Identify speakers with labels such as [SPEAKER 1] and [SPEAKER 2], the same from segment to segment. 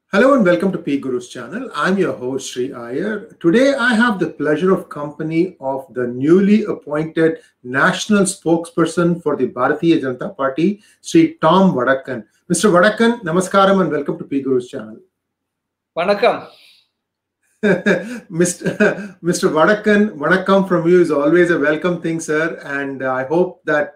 [SPEAKER 1] Hello and welcome to PGurus channel. I'm your host Sree Iyer. Today I have the pleasure of company of the newly appointed National Spokesperson for the Bharatiya Janata Party, Sree Tom Vadakkan. Mr. Vadakkan, namaskaram and welcome to PGurus channel.
[SPEAKER 2] Vanakkam.
[SPEAKER 1] Mr. Vadakkan, Vanakkam from you is always a welcome thing, sir. And I hope that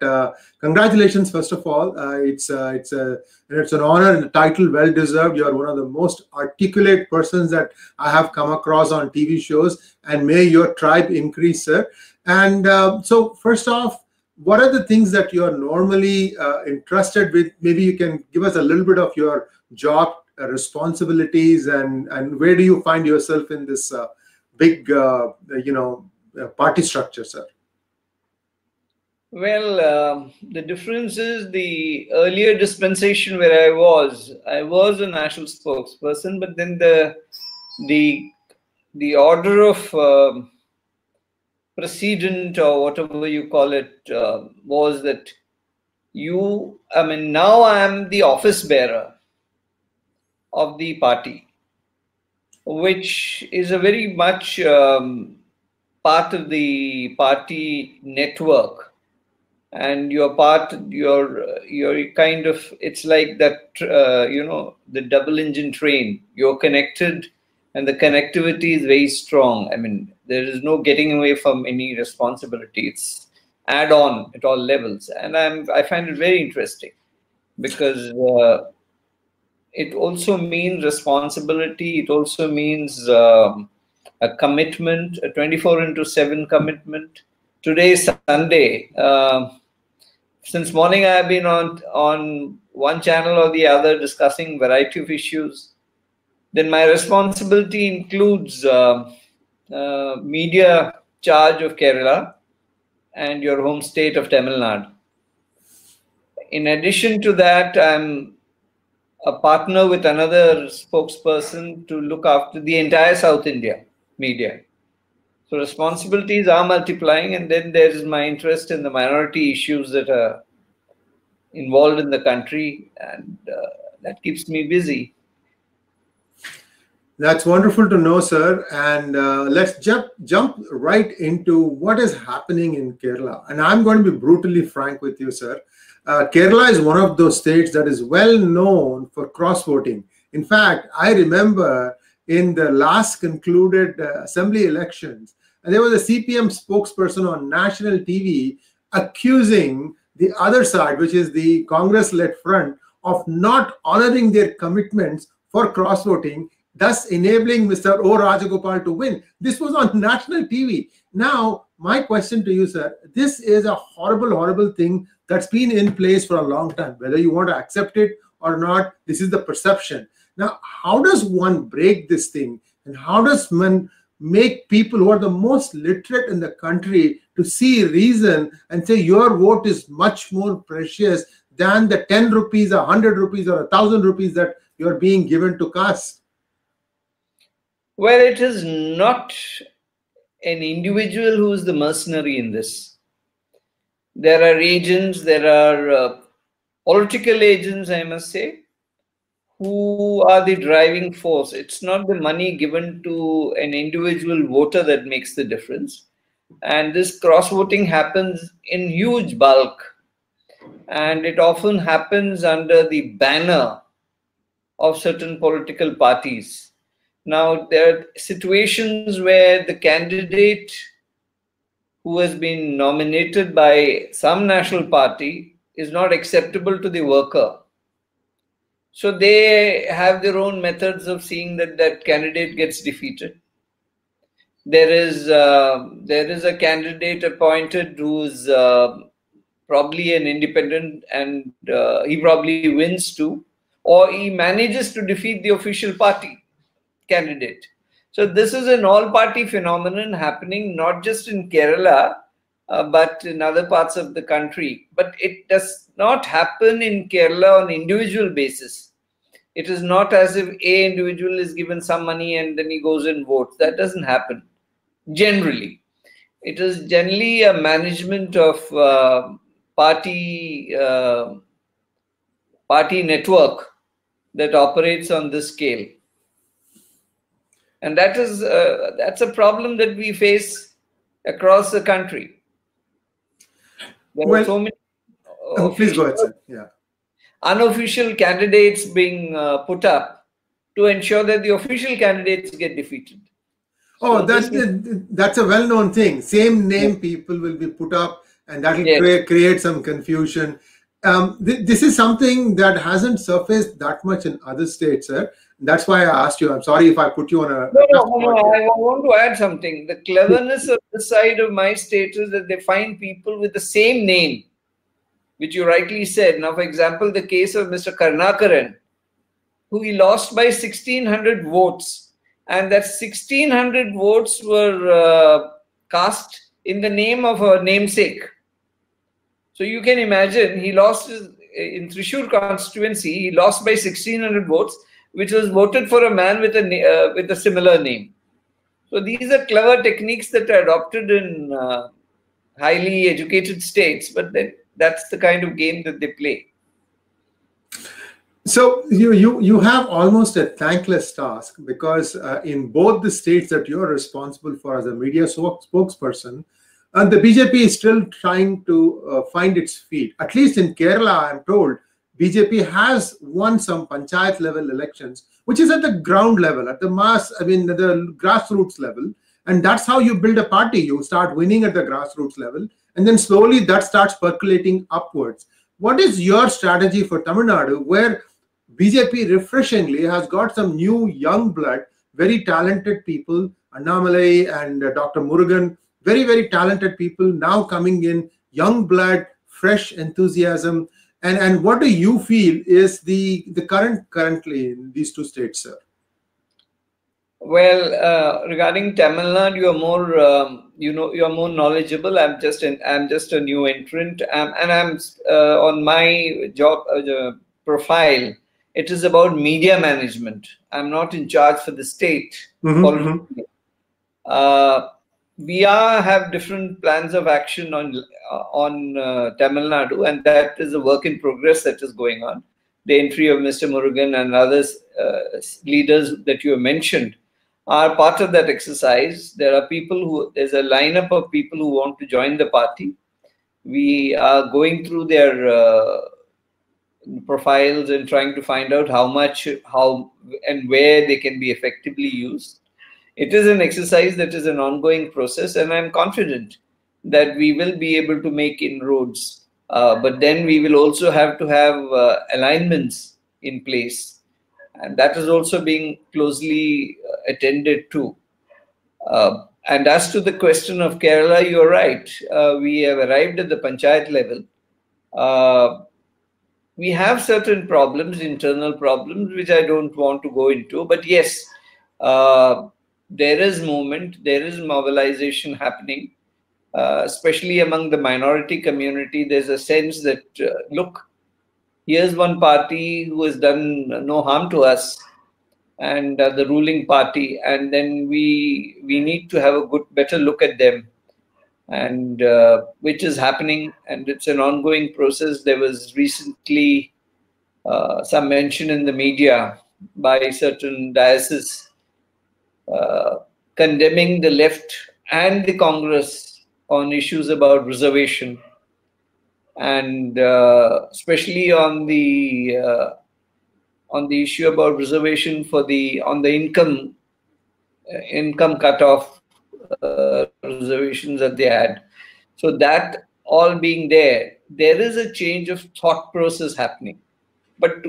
[SPEAKER 1] congratulations, first of all. It's an honor and a title well deserved. You are one of the most articulate persons that I have come across on TV shows. And may your tribe increase, sir. And so, first off, what are the things that you are normally entrusted with? Maybe you can give us a little bit of your job responsibilities and where do you find yourself in this big party structure, sir?
[SPEAKER 2] Well, the difference is the earlier dispensation where I was a national spokesperson, but then the order of precedent or whatever you call it was that now I am the office bearer of the party, which is a very much part of the party network, and you're kind of, it's like that, the double engine train. You're connected and the connectivity is very strong. I mean, there is no getting away from any responsibility. It's add on at all levels. And I find it very interesting because it also means responsibility. It also means a commitment, a 24/7 commitment. Today is Sunday. Since morning, I have been on one channel or the other discussing variety of issues. Then my responsibility includes media charge of Kerala and your home state of Tamil Nadu. In addition to that, I'm a partner with another spokesperson to look after the entire South India media. So responsibilities are multiplying, and then there is my interest in the minority issues that are involved in the country, and that keeps me busy.
[SPEAKER 1] That's wonderful to know, sir. And let's jump right into what is happening in Kerala. And I'm going to be brutally frank with you, sir. Kerala is one of those states that is well known for cross-voting. In fact, I remember in the last concluded assembly elections, and there was a CPM spokesperson on national TV accusing the other side, which is the Congress-led front, of not honoring their commitments for cross-voting, thus enabling Mr. O. Rajagopal to win. This was on national TV. Now, my question to you, sir, this is a horrible, horrible thing that's been in place for a long time. Whether you want to accept it or not, this is the perception. Now, how does one break this thing? And how does one make people who are the most literate in the country to see reason and say your vote is much more precious than the 10 rupees, 100 rupees, or 1,000 rupees that you're being given to cast?
[SPEAKER 2] Well, it is not an individual who is the mercenary in this. There are agents, there are political agents, I must say, who are the driving force. It's not the money given to an individual voter that makes the difference. And this cross-voting happens in huge bulk. And it often happens under the banner of certain political parties. Now, there are situations where the candidate who has been nominated by some national party is not acceptable to the worker. So they have their own methods of seeing that that candidate gets defeated. There is a candidate appointed who's probably an independent, and he probably wins too, or he manages to defeat the official party candidate. So this is an all-party phenomenon happening not just in Kerala, but in other parts of the country. But it does not happen in Kerala on individual basis. It is not as if a individual is given some money and then he goes and votes. That doesn't happen generally. It is generally a management of party network that operates on this scale, and that's a problem that we face across the country. There are so many
[SPEAKER 1] please go ahead, sir. Yeah.
[SPEAKER 2] Unofficial candidates being put up to ensure that the official candidates get defeated.
[SPEAKER 1] Oh, that's a well-known thing. Same name people will be put up, and that will create some confusion. This is something that hasn't surfaced that much in other states, sir. That's why I asked you. I'm sorry if I put you on a...
[SPEAKER 2] No, I want to add something. The cleverness of the side of my state is that they find people with the same name, which you rightly said. Now, for example, the case of Mr. Karnakaran, who he lost by 1,600 votes. And that 1,600 votes were cast in the name of a namesake. So you can imagine, he lost in Thrissur constituency, he lost by 1,600 votes, which was voted for a man with a similar name. So these are clever techniques that are adopted in highly educated states, but that's the kind of game that they play.
[SPEAKER 1] So you have almost a thankless task, because in both the states that you're responsible for as a media spokesperson, the BJP is still trying to find its feet. At least in Kerala, I'm told, BJP has won some panchayat level elections, which is at the ground level, at the the grassroots level. And that's how you build a party. You start winning at the grassroots level, and then slowly that starts percolating upwards. What is your strategy for Tamil Nadu, where BJP refreshingly has got some new young blood, very talented people, Annamalai and Dr. Murugan, very, very talented people now coming in, young blood, fresh enthusiasm. And what do you feel is the currently in these two states, sir?
[SPEAKER 2] Well, regarding Tamil Nadu, you're more you're more knowledgeable. I'm just a new entrant, and I'm on my job profile. It is about media management. I'm not in charge for the state. We have different plans of action on Tamil Nadu, and that is a work in progress that is going on. The entry of Mr. Murugan and others leaders that you have mentioned are part of that exercise. There are there's a lineup of people who want to join the party. We are going through their profiles and trying to find out how and where they can be effectively used. It is an exercise that is an ongoing process, and I'm confident that we will be able to make inroads. But then we will also have to have alignments in place, and that is also being closely attended to. And as to the question of Kerala, you're right. We have arrived at the panchayat level. We have certain problems, internal problems, which I don't want to go into. But yes, there is movement, there is mobilization happening, especially among the minority community. There's a sense that, look, here's one party who has done no harm to us, and the ruling party, and then we need to have a better look at them, and which is happening, and it's an ongoing process. There was recently some mention in the media by certain dioceses condemning the left and the Congress on issues about reservation, and especially on the issue about reservation for on the income cutoff reservations that they had. So that all being there is a change of thought process happening. But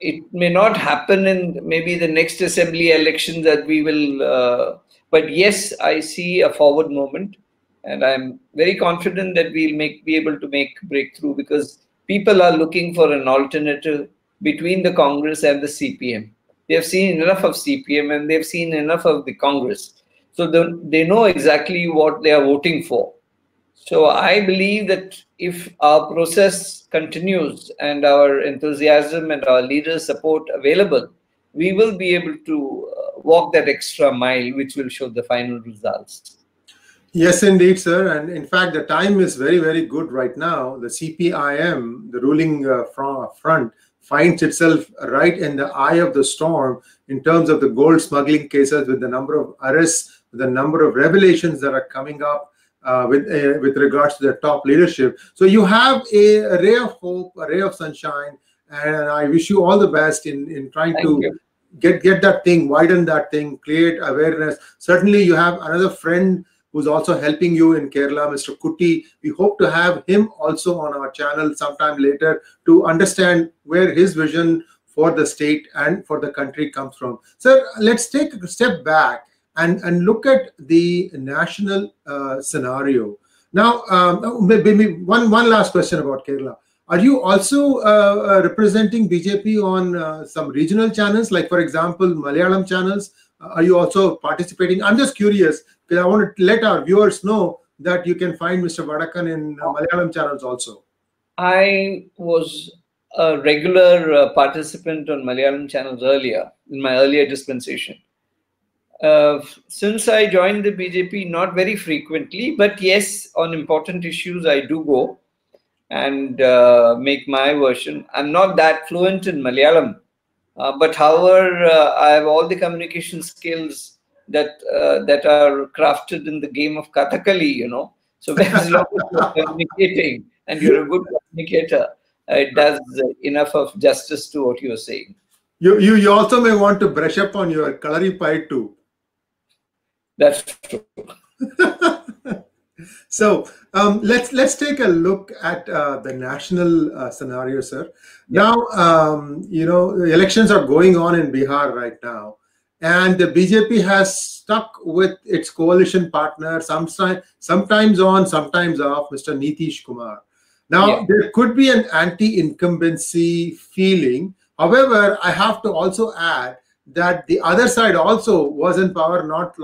[SPEAKER 2] it may not happen in maybe the next assembly election that we will. But yes, I see a forward movement, and I'm very confident that we'll be able to make breakthrough, because people are looking for an alternative between the Congress and the CPM. They have seen enough of CPM and they've seen enough of the Congress. So they know exactly what they are voting for. So I believe that if our process continues and our enthusiasm and our leaders' support available, we will be able to walk that extra mile, which will show the final results.
[SPEAKER 1] Yes, indeed, sir. And in fact, the time is very, very good right now. The CPIM, the ruling front, finds itself right in the eye of the storm in terms of the gold smuggling cases, with the number of arrests, the number of revelations that are coming up with regards to the top leadership. So you have a ray of hope, a ray of sunshine, and I wish you all the best in trying to get that thing, widen that thing, create awareness. Certainly, you have another friend who's also helping you in Kerala, Mr. Kuti. We hope to have him also on our channel sometime later to understand where his vision for the state and for the country comes from. Sir, let's take a step back and look at the national scenario. Now, maybe one last question about Kerala. Are you also representing BJP on some regional channels, like, for example, Malayalam channels? Are you also participating? I'm just curious, because I want to let our viewers know that you can find Mr. Vadakkan in Malayalam channels also.
[SPEAKER 2] I was a regular participant on Malayalam channels earlier, in my earlier dispensation. Since I joined the BJP, not very frequently, but yes, on important issues, I do go and make my version. I'm not that fluent in Malayalam, but however, I have all the communication skills that are crafted in the game of Kathakali, you know. So as long as you're communicating and you're a good communicator, it does enough of justice to what you're saying.
[SPEAKER 1] You also may want to brush up on your Kalari Pie too.
[SPEAKER 2] That's true.
[SPEAKER 1] So let's take a look at the national scenario, sir. Now, the elections are going on in Bihar right now, and the BJP has stuck with its coalition partner, sometimes on, sometimes off, Mr. Nitish Kumar. Now, there could be an anti-incumbency feeling. However, I have to also add that the other side also was in power not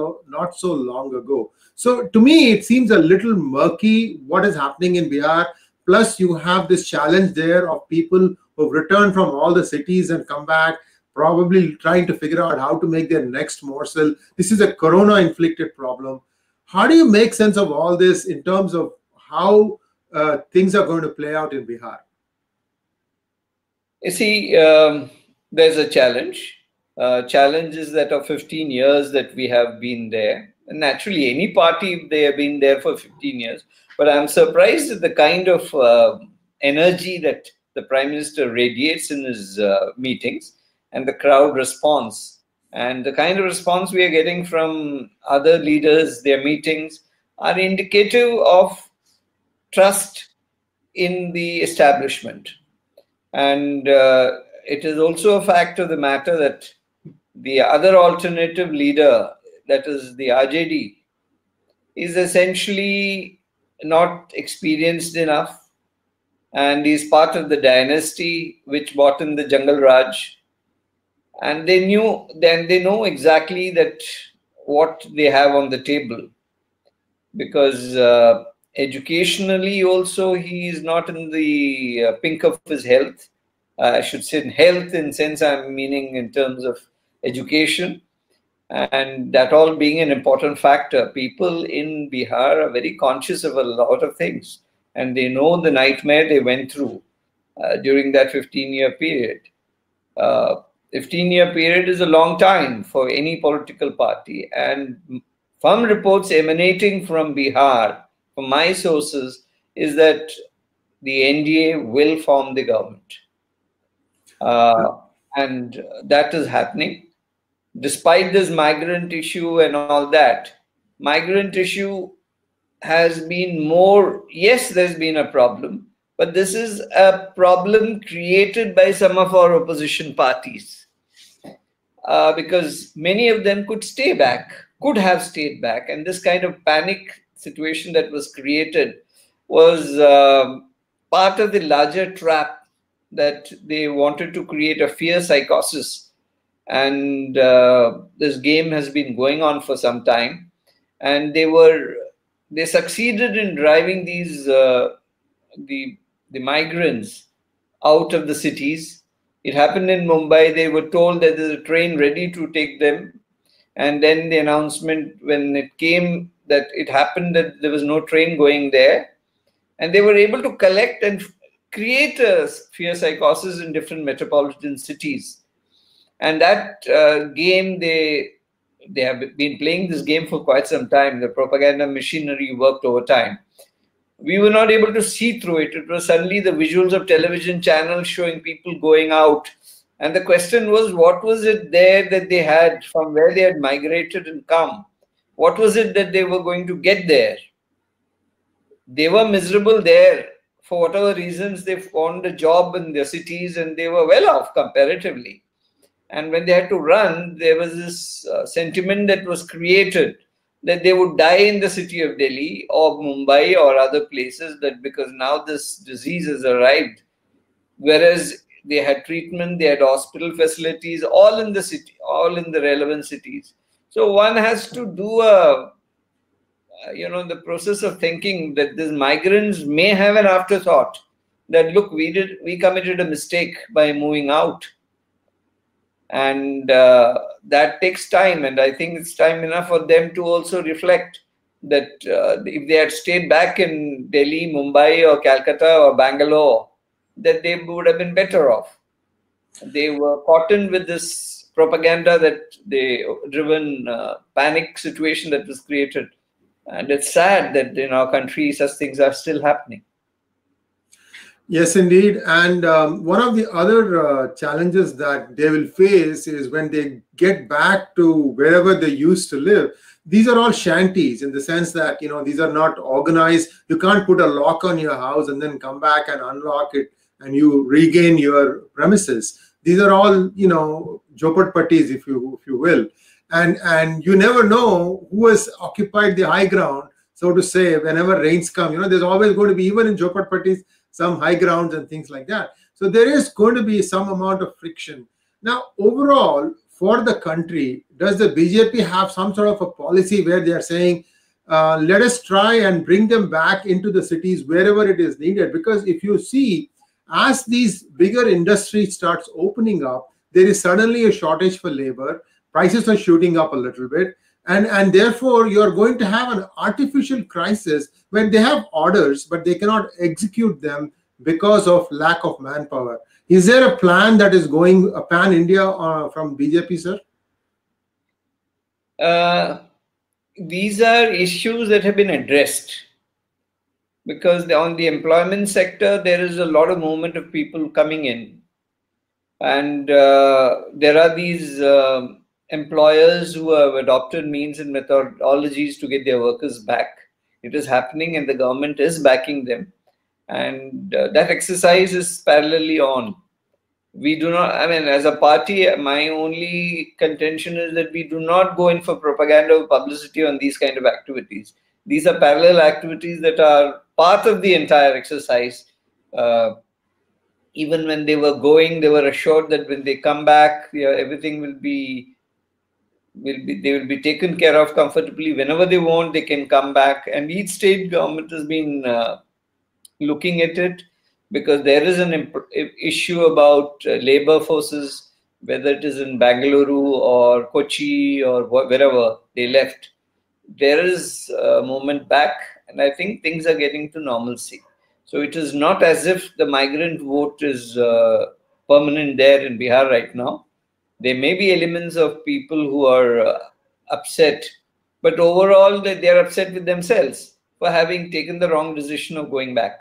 [SPEAKER 1] so long ago. So to me, it seems a little murky what is happening in Bihar. Plus, you have this challenge there of people who've returned from all the cities and come back, probably trying to figure out how to make their next morsel. This is a corona-inflicted problem. How do you make sense of all this in terms of how things are going to play out in Bihar?
[SPEAKER 2] You see, there's a challenge. Challenge is that of 15 years that we have been there. And naturally, any party, they have been there for 15 years. But I'm surprised at the kind of energy that the Prime Minister radiates in his meetings and the crowd response. And the kind of response we are getting from other leaders, their meetings, are indicative of trust in the establishment. And it is also a fact of the matter that the other alternative leader, that is the RJD, is essentially not experienced enough, and is part of the dynasty which bought in the Jungle Raj. And they know exactly that what they have on the table, because educationally also he is not in the pink of his health. I should say health in sense I'm meaning in terms of education, and that all being an important factor. People in Bihar are very conscious of a lot of things, and they know the nightmare they went through during that 15-year period. 15-year period is a long time for any political party, and from reports emanating from Bihar, from my sources, is that the NDA will form the government. And that is happening. Despite this migrant issue and all that, migrant issue has been more, yes, there's been a problem, but this is a problem created by some of our opposition parties. Because many of them could have stayed back. And this kind of panic situation that was created was part of the larger trap that they wanted to create a fear psychosis. And this game has been going on for some time. And they succeeded in driving these the migrants out of the cities. It happened in Mumbai. They were told that there's a train ready to take them. And then the announcement, when it came, that it happened that there was no train going there, and they were able to collect and create a fear psychosis in different metropolitan cities. And that game, they have been playing this game for quite some time. The propaganda machinery worked over time. We were not able to see through it. It was suddenly the visuals of television channels showing people going out. And the question was, what was it there that they had, from where they had migrated and come? What was it that they were going to get there? They were miserable there. For whatever reasons, they found a job in their cities and they were well off comparatively. And when they had to run, there was this sentiment that was created that they would die in the city of Delhi or Mumbai or other places, that because now this disease has arrived. Whereas they had treatment, they had hospital facilities, all in the city, all in the relevant cities. So one has to do the process of thinking that these migrants may have an afterthought that, look, we committed a mistake by moving out. And that takes time. And I think it's time enough for them to also reflect that if they had stayed back in Delhi, Mumbai or Calcutta or Bangalore, that they would have been better off. They were caught in with this propaganda, that they driven panic situation that was created. And it's sad that in our country such things are still happening.
[SPEAKER 1] Yes, indeed. And one of the other challenges that they will face is when they get back to wherever they used to live. These are all shanties, in the sense that, these are not organized. You can't put a lock on your house and then come back and unlock it and you regain your premises. These are all, jhopatpattis, if you will. And you never know who has occupied the high ground, so to say. Whenever rains come, there's always going to be, even in jhopatpattis, some high grounds and things like that. So there is going to be some amount of friction. Now, overall, for the country, does the BJP have some sort of a policy where they are saying, let us try and bring them back into the cities wherever it is needed? Because if you see, as these bigger industries starts opening up, there is suddenly a shortage for labor. Prices are shooting up a little bit. And therefore, you're going to have an artificial crisis when they have orders, but they cannot execute them because of lack of manpower. Is there a plan that is going pan-India from BJP, sir?
[SPEAKER 2] These are issues that have been addressed, because on the employment sector, there is a lot of movement of people coming in. And there are these employers who have adopted means and methodologies to get their workers back. It is happening and the government is backing them. And that exercise is parallelly on. We do not, as a party, my only contention is that we do not go in for propaganda or publicity on these kind of activities. These are parallel activities that are part of the entire exercise. Even when they were going, they were assured that when they come back, everything will be taken care of comfortably. Whenever they want, they can come back. And each state government has been looking at it, because there is an issue about labor forces, whether it is in Bangalore or Kochi or wherever they left. There is a movement back, and I think things are getting to normalcy. So it is not as if the migrant vote is permanent there in Bihar right now. There may be elements of people who are upset, but overall they are upset with themselves for having taken the wrong decision of going back.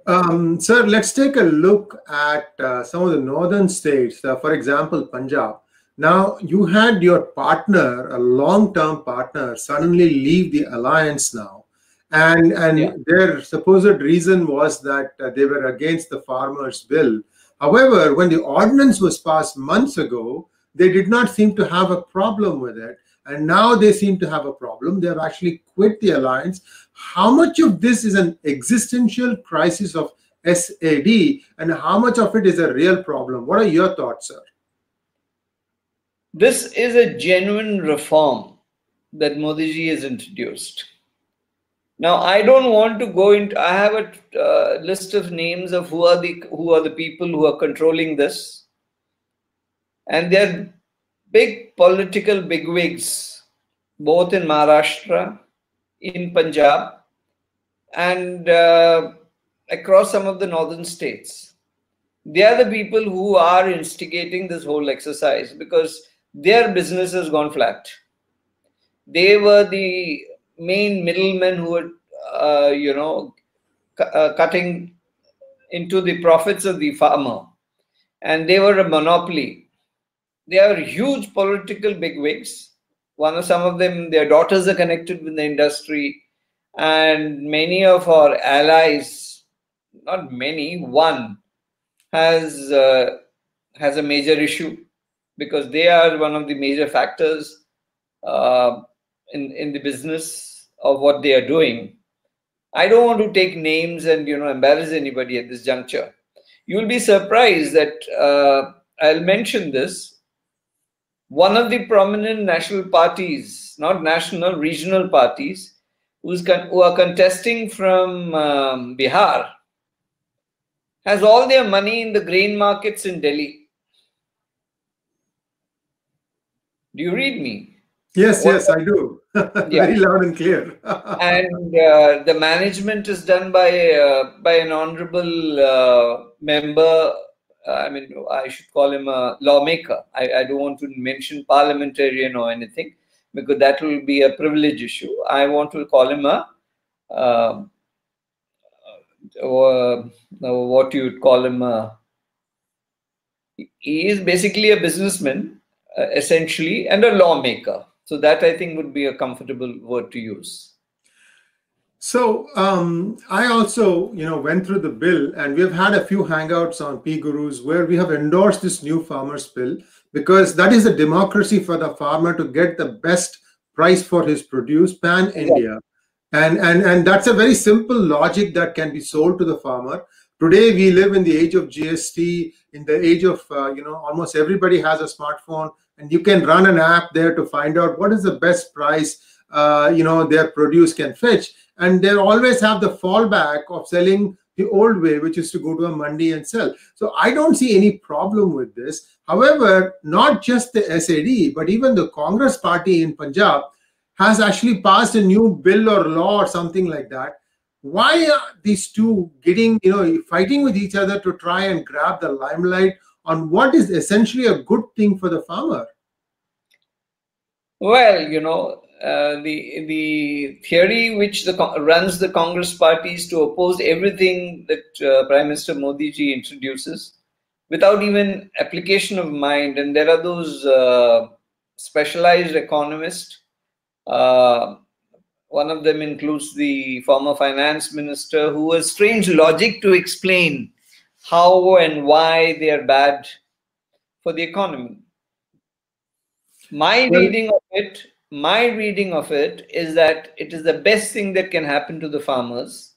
[SPEAKER 1] Sir, let's take a look at some of the northern states. For example, Punjab. Now, you had your partner, a long-term partner, suddenly leave the alliance now. And their supposed reason was that they were against the farmers' bill. However, when the ordinance was passed months ago, they did not seem to have a problem with it. And now they seem to have a problem. They have actually quit the alliance. How much of this is an existential crisis of SAD, and how much of it is a real problem? What are your thoughts, sir?
[SPEAKER 2] This is a genuine reform that Modi ji has introduced. Now, I don't want to go into. I have a list of names of who are the people who are controlling this, and they're big political bigwigs, both in Maharashtra, in Punjab, and across some of the northern states. They are the people who are instigating this whole exercise because their business has gone flat. They were the main middlemen who were, cutting into the profits of the farmer, and they were a monopoly. They are huge political bigwigs. Some of them, their daughters are connected with the industry, and many of our allies, not many, one has a major issue because they are one of the major factors in the business of what they are doing. I don't want to take names and embarrass anybody at this juncture. You will be surprised that I'll mention this. One of the prominent national parties, not national, regional parties, who are contesting from Bihar, has all their money in the grain markets in Delhi. Do you read me?
[SPEAKER 1] Yes, I do. Very loud and clear.
[SPEAKER 2] And the management is done by an honorable member. I should call him a lawmaker. I don't want to mention parliamentarian or anything because that will be a privilege issue. I want to call him what you would call him. He is basically a businessman, essentially, and a lawmaker. So that, I think, would be a comfortable word to use.
[SPEAKER 1] So I also, went through the bill, and we've had a few hangouts on PGurus where we have endorsed this new farmers bill because that is a democracy for the farmer to get the best price for his produce pan-India. And that's a very simple logic that can be sold to the farmer. Today, we live in the age of GST, in the age of, almost everybody has a smartphone, and you can run an app there to find out what is the best price, their produce can fetch. And they always have the fallback of selling the old way, which is to go to a mandi and sell. So I don't see any problem with this. However, not just the SAD, but even the Congress party in Punjab has actually passed a new bill or law or something like that. Why are these two getting, fighting with each other to try and grab the limelight on what is essentially a good thing for the farmer?
[SPEAKER 2] Well, the theory which runs the Congress party is to oppose everything that Prime Minister Modi ji introduces without even application of mind. And there are those specialized economists. One of them includes the former finance minister, who has strange logic to explain how and why they are bad for the economy. My reading of it is that it is the best thing that can happen to the farmers.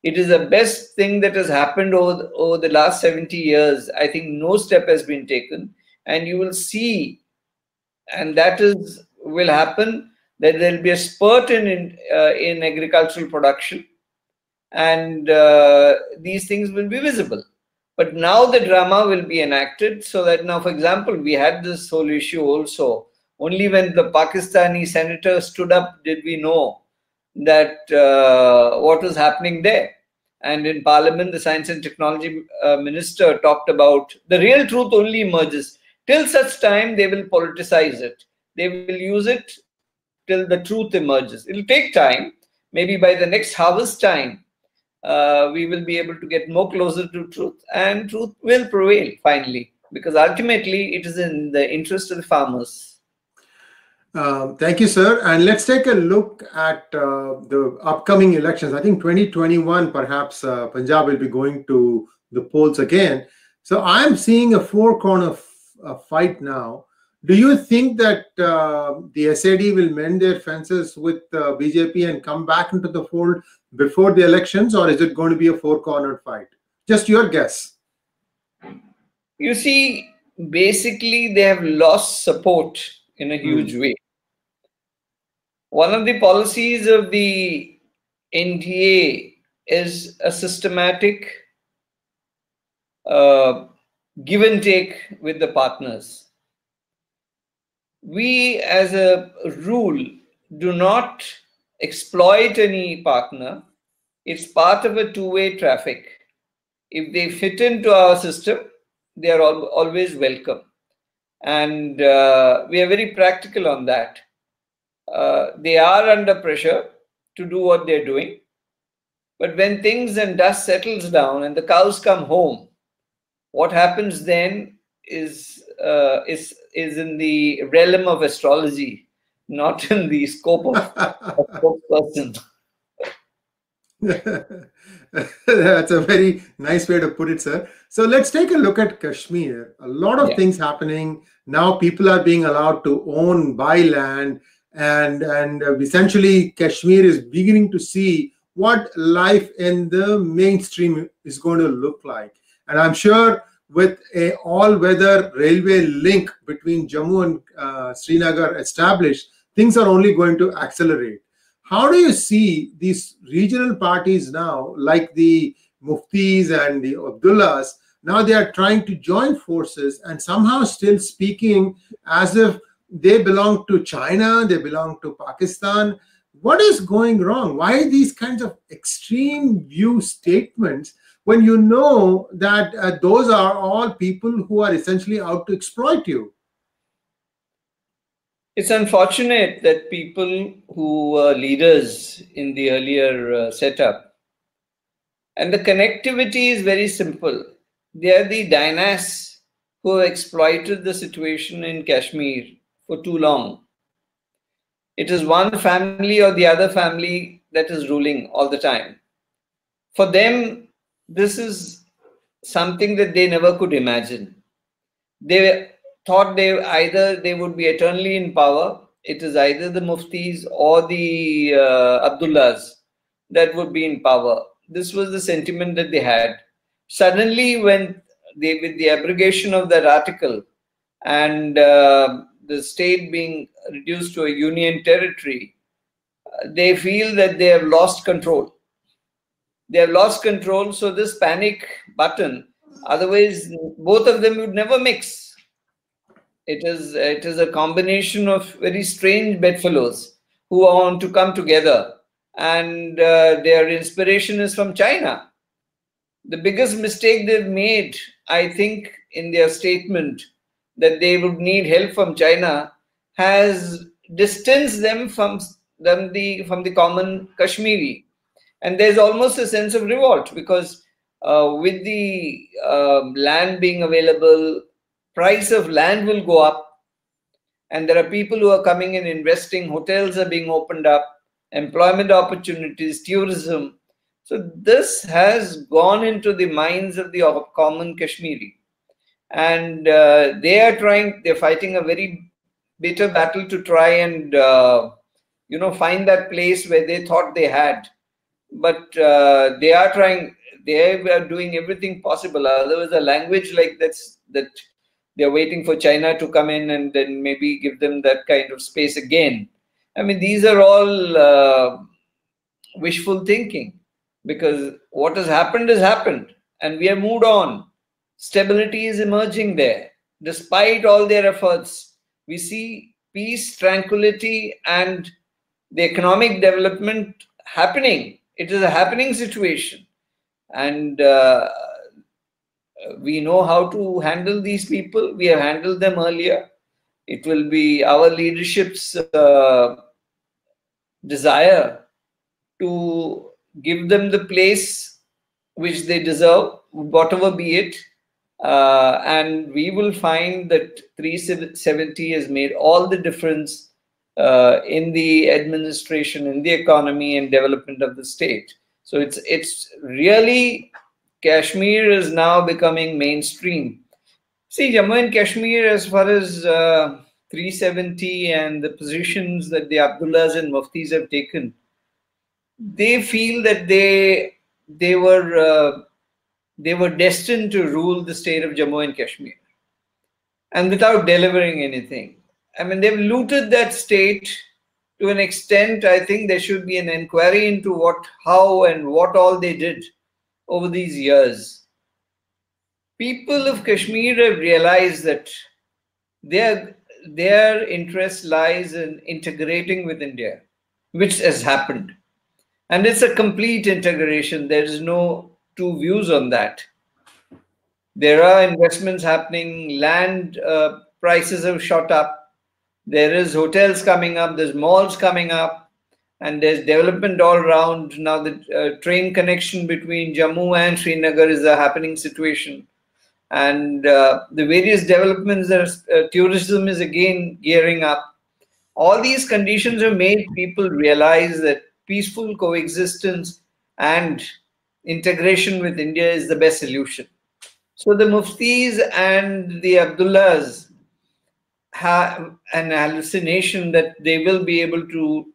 [SPEAKER 2] It is the best thing that has happened over the last 70 years. I think no step has been taken, and you will see, and will happen, that there will be a spurt in agricultural production, and these things will be visible. But now the drama will be enacted so that now, for example, we had this whole issue also. Only when the Pakistani senator stood up did we know that what was happening there. And in Parliament, the Science and Technology Minister talked about the real truth only emerges. Till such time, they will politicize it. They will use it till the truth emerges. It will take time. Maybe by the next harvest time, we will be able to get more closer to truth, and truth will prevail finally, because ultimately it is in the interest of the farmers.
[SPEAKER 1] Thank you, sir. And let's take a look at the upcoming elections. I think 2021, perhaps Punjab will be going to the polls again. So I'm seeing a four-corner fight now. Do you think that the SAD will mend their fences with BJP and come back into the fold before the elections, or is it going to be a four-cornered fight? Just your guess.
[SPEAKER 2] You see, basically they have lost support in a huge way. One of the policies of the NDA is a systematic give and take with the partners. we as a rule do not exploit any partner. It's part of a two-way traffic. If they fit into our system, they are always welcome. And we are very practical on that. They are under pressure to do what they're doing. But when things and dust settles down and the cows come home, what happens then is in the realm of astrology, not in the scope of a spokesperson.
[SPEAKER 1] That's a very nice way to put it, sir. So let's take a look at Kashmir. A lot of things happening. Now people are being allowed to buy land, and essentially Kashmir is beginning to see what life in the mainstream is going to look like. And I'm sure with a all-weather railway link between Jammu and Srinagar established, things are only going to accelerate. How do you see these regional parties now, like the Muftis and the Abdullahs, now they are trying to join forces and somehow still speaking as if they belong to China, they belong to Pakistan? What is going wrong? Why these kinds of extreme view statements when you know that those are all people who are essentially out to exploit you?
[SPEAKER 2] It's unfortunate that people who were leaders in the earlier setup, and the connectivity is very simple. They are the dynasts who have exploited the situation in Kashmir for too long. It is one family or the other family that is ruling all the time. For them, this is something that they never could imagine. They thought they would be eternally in power. It is either the Muftis or the Abdullahs that would be in power. This was the sentiment that they had. Suddenly, when with the abrogation of that article and the state being reduced to a union territory, they feel that they have lost control. They have lost control, so this panic button, otherwise both of them would never mix. It is a combination of very strange bedfellows who want to come together, and their inspiration is from China. The biggest mistake they've made, I think, in their statement that they would need help from China has distanced them from the common Kashmiri. And there's almost a sense of revolt because with the land being available, price of land will go up, and there are people who are coming and investing. Hotels are being opened up, employment opportunities, tourism. So this has gone into the minds of the common Kashmiri, and they're fighting a very bitter battle to try and find that place where they thought they had. But they are trying. They are doing everything possible. There was a language like this that they're waiting for China to come in and then maybe give them that kind of space again. I mean, these are all wishful thinking, because what has happened, and we have moved on. Stability is emerging there. Despite all their efforts, we see peace, tranquility, and the economic development happening. It is a happening situation. And we know how to handle these people. We have handled them earlier. It will be our leadership's desire to give them the place which they deserve, whatever be it. And we will find that 370 has made all the difference in the administration, in the economy and development of the state. So it's really, Kashmir is now becoming mainstream. See, Jammu and Kashmir, as far as 370 and the positions that the Abdullahs and Muftis have taken, they feel that they were destined to rule the state of Jammu and Kashmir, and without delivering anything. I mean, they've looted that state to an extent. I think there should be an inquiry into how and what all they did over these years. People of Kashmir have realized that their interest lies in integrating with India, which has happened. And it's a complete integration. There is no two views on that. There are investments happening, land prices have shot up, there is hotels coming up, there's malls coming up, and there's development all around. Now the train connection between Jammu and Srinagar is a happening situation. And the various developments, tourism is again gearing up. All these conditions have made people realize that peaceful coexistence and integration with India is the best solution. So the Muftis and the Abdullahs have an hallucination that they will be able to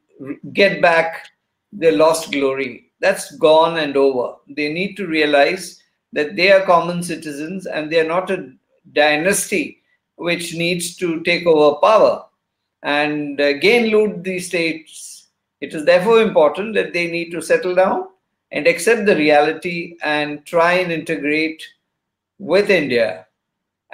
[SPEAKER 2] get back their lost glory. That's gone and over. They need to realize that they are common citizens and they are not a dynasty which needs to take over power and again loot the states. It is therefore important that they need to settle down and accept the reality and try and integrate with India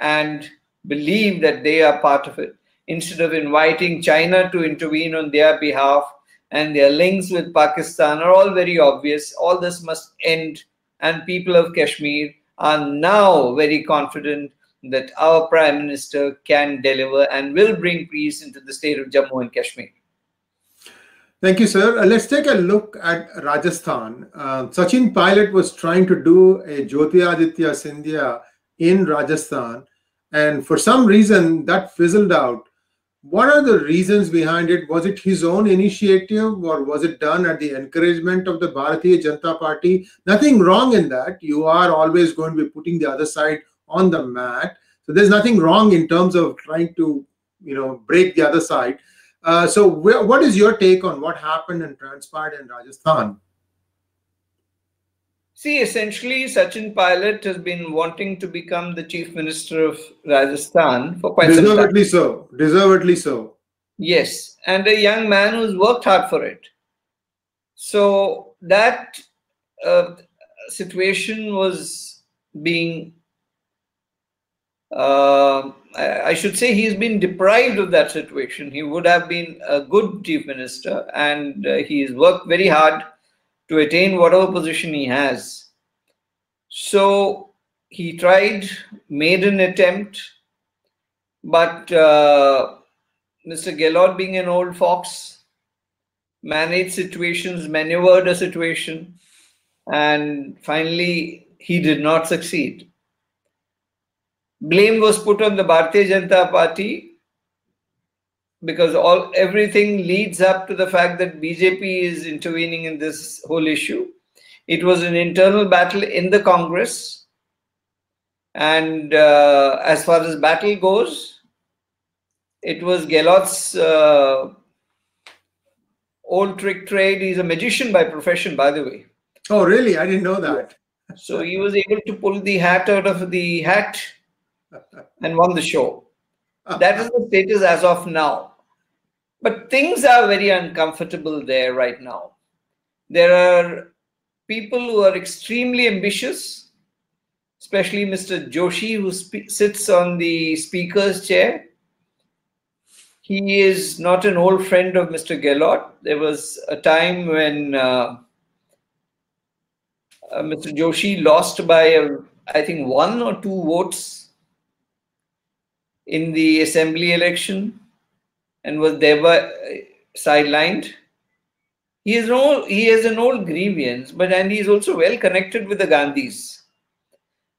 [SPEAKER 2] and believe that they are part of it, instead of inviting China to intervene on their behalf. And their links with Pakistan are all very obvious. All this must end, and people of Kashmir are now very confident that our Prime Minister can deliver and will bring peace into the state of Jammu and Kashmir.
[SPEAKER 1] Thank you, sir. Let's take a look at Rajasthan. Sachin Pilot was trying to do a Jyotiraditya Scindia in Rajasthan, and for some reason that fizzled out. What are the reasons behind it? Was it his own initiative, or was it done at the encouragement of the Bharatiya Janata Party? Nothing wrong in that. You are always going to be putting the other side on the mat. So there's nothing wrong in terms of trying to, break the other side. So what is your take on what happened and transpired in Rajasthan?
[SPEAKER 2] See, essentially, Sachin Pilot has been wanting to become the Chief Minister of Rajasthan for quite some time.
[SPEAKER 1] Deservedly so. Deservedly so.
[SPEAKER 2] Yes, and a young man who's worked hard for it. So that situation was being, I should say, he's been deprived of that situation. He would have been a good Chief Minister, and he's worked very hard to attain whatever position he has. So he tried, made an attempt, but Mr. Gehlot, being an old fox, managed situations, maneuvered a situation, and finally he did not succeed. Blame was put on the Bharatiya Janata Party, because everything leads up to the fact that BJP is intervening in this whole issue. It was an internal battle in the Congress, and as far as battle goes, it was Gehlot's old trick trade. He's a magician by profession, by the way.
[SPEAKER 1] Oh, really? I didn't know that.
[SPEAKER 2] So he was able to pull the hat out of the hat and won the show. That is the status as of now. But things are very uncomfortable there right now. There are people who are extremely ambitious, especially Mr. Joshi, who sits on the Speaker's chair. He is not an old friend of Mr. Gehlot. There was a time when Mr. Joshi lost by, I think, 1 or 2 votes in the assembly election and was thereby sidelined. He has an old grievance, and he is also well connected with the Gandhis.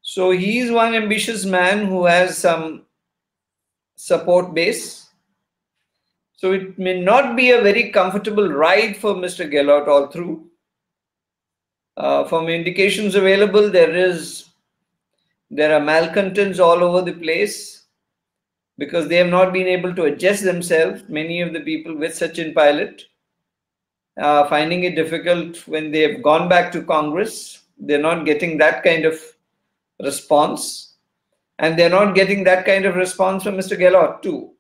[SPEAKER 2] So he is one ambitious man who has some support base. So it may not be a very comfortable ride for Mr. Gehlot all through. From indications available, there are malcontents all over the place, because they have not been able to adjust themselves. Many of the people with Sachin Pilot finding it difficult when they have gone back to Congress. They're not getting that kind of response, and they're not getting that kind of response from Mr. Gehlot too.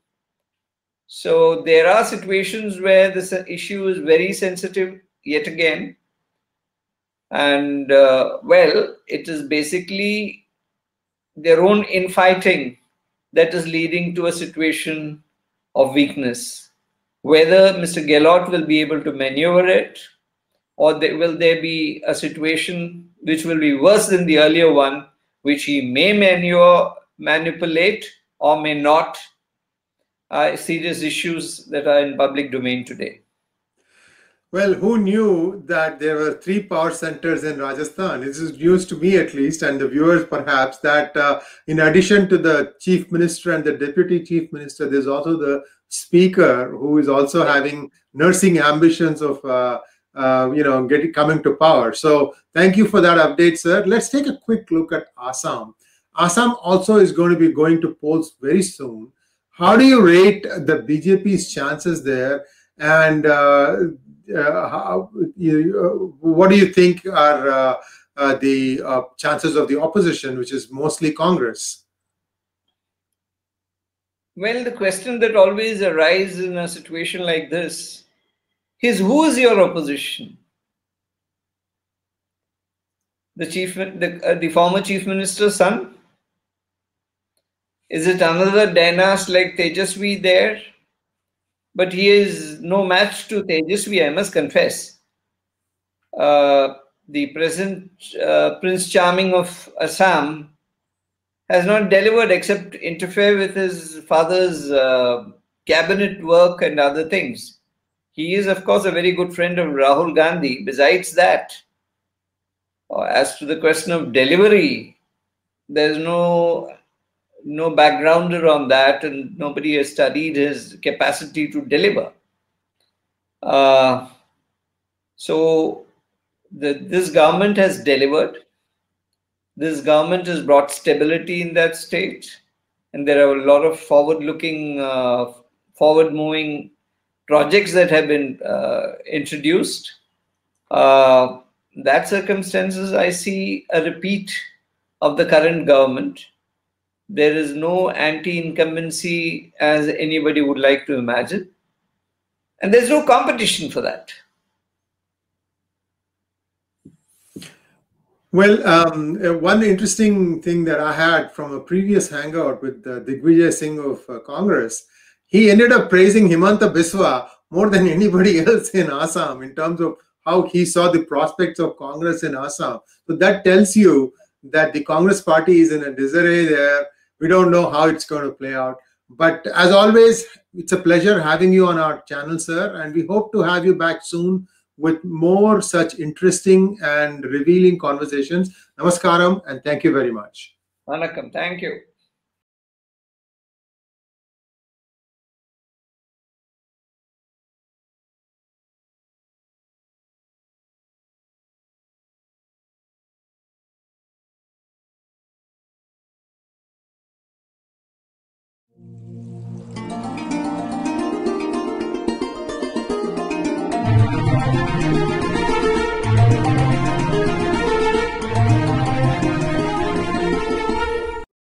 [SPEAKER 2] So there are situations where this issue is very sensitive yet again. And it is basically their own infighting that is leading to a situation of weakness. Whether Mr. Gehlot will be able to maneuver it, or will there be a situation which will be worse than the earlier one, which he may manipulate or may not. Serious issues that are in public domain today.
[SPEAKER 1] Well, who knew that there were three power centers in Rajasthan? This is news to me at least, and the viewers perhaps, that in addition to the chief minister and the deputy chief minister, there's also the speaker who is also having nursing ambitions of coming to power. So thank you for that update, sir. Let's take a quick look at Assam. Assam also is going to be going to polls very soon. How do you rate the BJP's chances there? And what do you think are the chances of the opposition, which is mostly Congress?
[SPEAKER 2] Well, the question that always arises in a situation like this is, who is your opposition? The former chief minister's son? Is it another dynast like Tejasvi there? But he is no match to Tejasvi, I must confess. The present Prince Charming of Assam has not delivered except interfere with his father's cabinet work and other things. He is, of course, a very good friend of Rahul Gandhi. Besides that, as to the question of delivery, there is no backgrounder on that, and nobody has studied his capacity to deliver. So this government has delivered. This government has brought stability in that state, and there are a lot of forward-looking, forward-moving projects that have been introduced. That circumstances, I see a repeat of the current government. There is no anti-incumbency as anybody would like to imagine. And there's no competition for that.
[SPEAKER 1] Well, one interesting thing that I had from a previous hangout with Digvijay Singh of Congress, he ended up praising Himanta Biswa more than anybody else in Assam in terms of how he saw the prospects of Congress in Assam. So that tells you that the Congress party is in a disarray there. We don't know how it's going to play out. But as always, it's a pleasure having you on our channel, sir. And we hope to have you back soon with more such interesting and revealing conversations. Namaskaram, and thank you very much.
[SPEAKER 2] Vadakkan, thank you.
[SPEAKER 3] Thank you.